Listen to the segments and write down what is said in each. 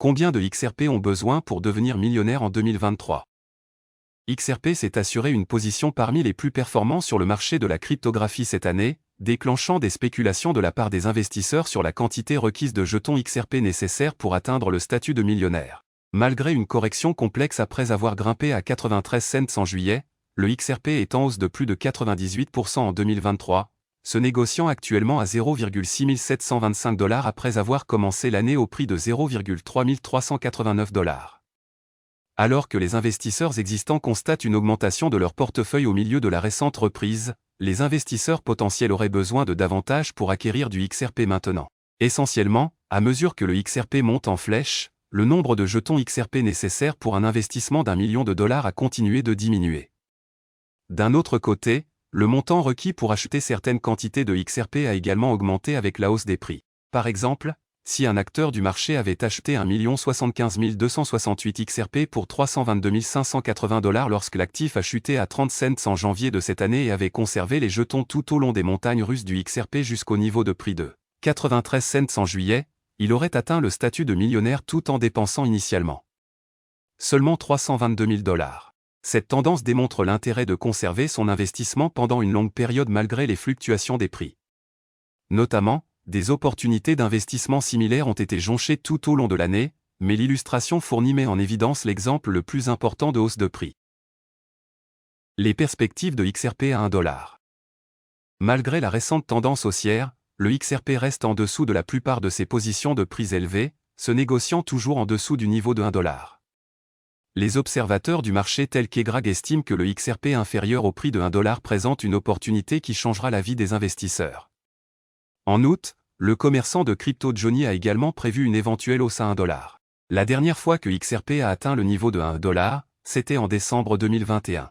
Combien de XRP ont besoin pour devenir millionnaire en 2023? XRP s'est assuré une position parmi les plus performants sur le marché de la cryptographie cette année, déclenchant des spéculations de la part des investisseurs sur la quantité requise de jetons XRP nécessaires pour atteindre le statut de millionnaire. Malgré une correction complexe après avoir grimpé à 93 cents en juillet, le XRP est en hausse de plus de 98% en 2023, se négociant actuellement à 0,6725 $ après avoir commencé l'année au prix de 0,3389 $. Alors que les investisseurs existants constatent une augmentation de leur portefeuille au milieu de la récente reprise, les investisseurs potentiels auraient besoin de davantage pour acquérir du XRP maintenant. Essentiellement, à mesure que le XRP monte en flèche, le nombre de jetons XRP nécessaires pour un investissement d'1 million de dollars a continué de diminuer. D'un autre côté, le montant requis pour acheter certaines quantités de XRP a également augmenté avec la hausse des prix. Par exemple, si un acteur du marché avait acheté 1 075 268 XRP pour 322 580 $ lorsque l'actif a chuté à 30 cents en janvier de cette année et avait conservé les jetons tout au long des montagnes russes du XRP jusqu'au niveau de prix de 93 cents en juillet, il aurait atteint le statut de millionnaire tout en dépensant initialement seulement 322 000 $. Cette tendance démontre l'intérêt de conserver son investissement pendant une longue période malgré les fluctuations des prix. Notamment, des opportunités d'investissement similaires ont été jonchées tout au long de l'année, mais l'illustration fournie met en évidence l'exemple le plus important de hausse de prix. Les perspectives de XRP à 1 $. Malgré la récente tendance haussière, le XRP reste en dessous de la plupart de ses positions de prix élevées, se négociant toujours en dessous du niveau de 1 $. Les observateurs du marché tels qu'Egrag estiment que le XRP inférieur au prix de 1 $ présente une opportunité qui changera la vie des investisseurs. En août, le commerçant de crypto Johnny a également prévu une éventuelle hausse à 1 $. La dernière fois que XRP a atteint le niveau de 1 $, c'était en décembre 2021.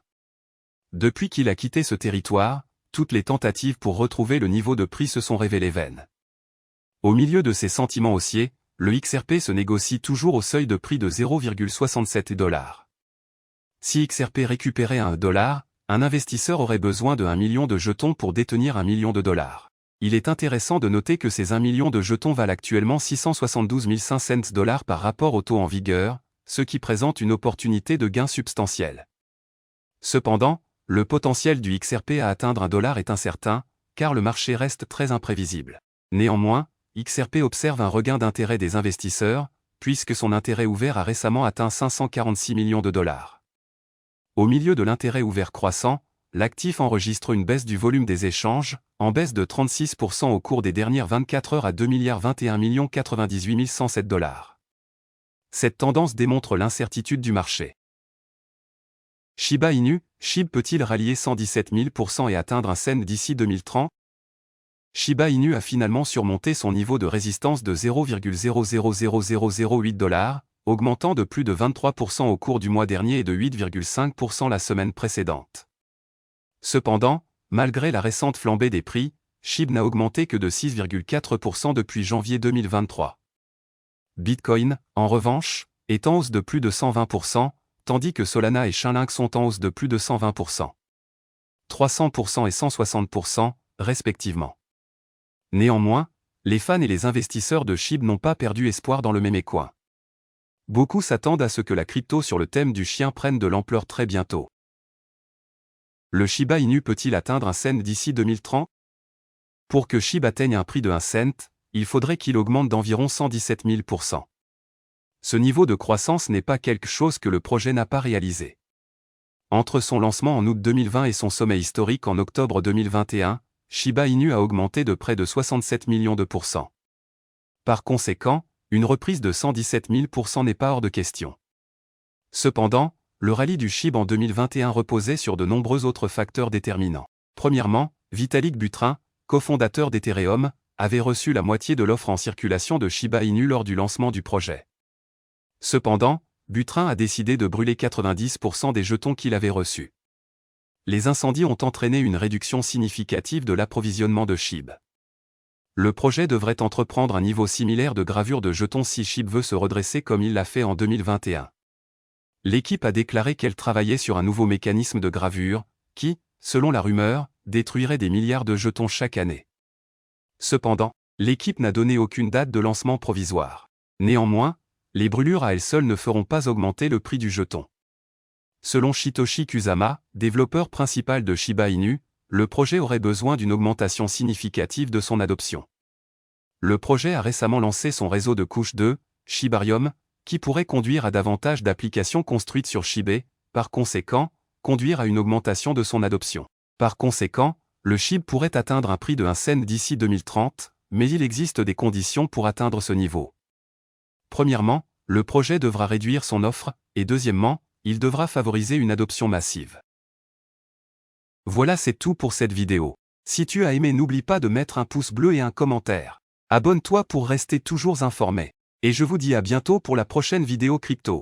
Depuis qu'il a quitté ce territoire, toutes les tentatives pour retrouver le niveau de prix se sont révélées vaines. Au milieu de ces sentiments haussiers, le XRP se négocie toujours au seuil de prix de 0,67 $. Si XRP récupérait à 1 $, un investisseur aurait besoin de 1 million de jetons pour détenir 1 million de dollars. Il est intéressant de noter que ces 1 million de jetons valent actuellement 672 500 $ par rapport au taux en vigueur, ce qui présente une opportunité de gain substantiel. Cependant, le potentiel du XRP à atteindre 1 $ est incertain, car le marché reste très imprévisible. Néanmoins, XRP observe un regain d'intérêt des investisseurs, puisque son intérêt ouvert a récemment atteint 546 millions de dollars. Au milieu de l'intérêt ouvert croissant, l'actif enregistre une baisse du volume des échanges, en baisse de 36% au cours des dernières 24 heures à 2,21 98 107 $. Cette tendance démontre l'incertitude du marché. Shiba Inu, SHIB peut-il rallier 117 000% et atteindre un cent d'ici 2030? Shiba Inu a finalement surmonté son niveau de résistance de 0,000008 $, augmentant de plus de 23% au cours du mois dernier et de 8,5% la semaine précédente. Cependant, malgré la récente flambée des prix, SHIB n'a augmenté que de 6,4% depuis janvier 2023. Bitcoin, en revanche, est en hausse de plus de 120%, tandis que Solana et Chainlink sont en hausse de plus de 120%, 300% et 160%, respectivement. Néanmoins, les fans et les investisseurs de SHIB n'ont pas perdu espoir dans le même écoin. Beaucoup s'attendent à ce que la crypto sur le thème du chien prenne de l'ampleur très bientôt. Le Shiba Inu peut-il atteindre un cent d'ici 2030? Pour que SHIB atteigne un prix de 1 cent, il faudrait qu'il augmente d'environ 117 000%. Ce niveau de croissance n'est pas quelque chose que le projet n'a pas réalisé. Entre son lancement en août 2020 et son sommet historique en octobre 2021, Shiba Inu a augmenté de près de 67 millions de %. Par conséquent, une reprise de 117 000% n'est pas hors de question. Cependant, le rallye du SHIB en 2021 reposait sur de nombreux autres facteurs déterminants. Premièrement, Vitalik Buterin, cofondateur d'Ethereum, avait reçu la moitié de l'offre en circulation de Shiba Inu lors du lancement du projet. Cependant, Buterin a décidé de brûler 90% des jetons qu'il avait reçus. Les incendies ont entraîné une réduction significative de l'approvisionnement de SHIB. Le projet devrait entreprendre un niveau similaire de gravure de jetons si SHIB veut se redresser comme il l'a fait en 2021. L'équipe a déclaré qu'elle travaillait sur un nouveau mécanisme de gravure, qui, selon la rumeur, détruirait des milliards de jetons chaque année. Cependant, l'équipe n'a donné aucune date de lancement provisoire. Néanmoins, les brûlures à elles seules ne feront pas augmenter le prix du jeton. Selon Shitoshi Kusama, développeur principal de Shiba Inu, le projet aurait besoin d'une augmentation significative de son adoption. Le projet a récemment lancé son réseau de couche 2, Shibarium, qui pourrait conduire à davantage d'applications construites sur Shibé, par conséquent, conduire à une augmentation de son adoption. Par conséquent, le SHIB pourrait atteindre un prix de 1 cent d'ici 2030, mais il existe des conditions pour atteindre ce niveau. Premièrement, le projet devra réduire son offre, et deuxièmement, il devra favoriser une adoption massive. Voilà, c'est tout pour cette vidéo. Si tu as aimé, n'oublie pas de mettre un pouce bleu et un commentaire. Abonne-toi pour rester toujours informé. Et je vous dis à bientôt pour la prochaine vidéo crypto.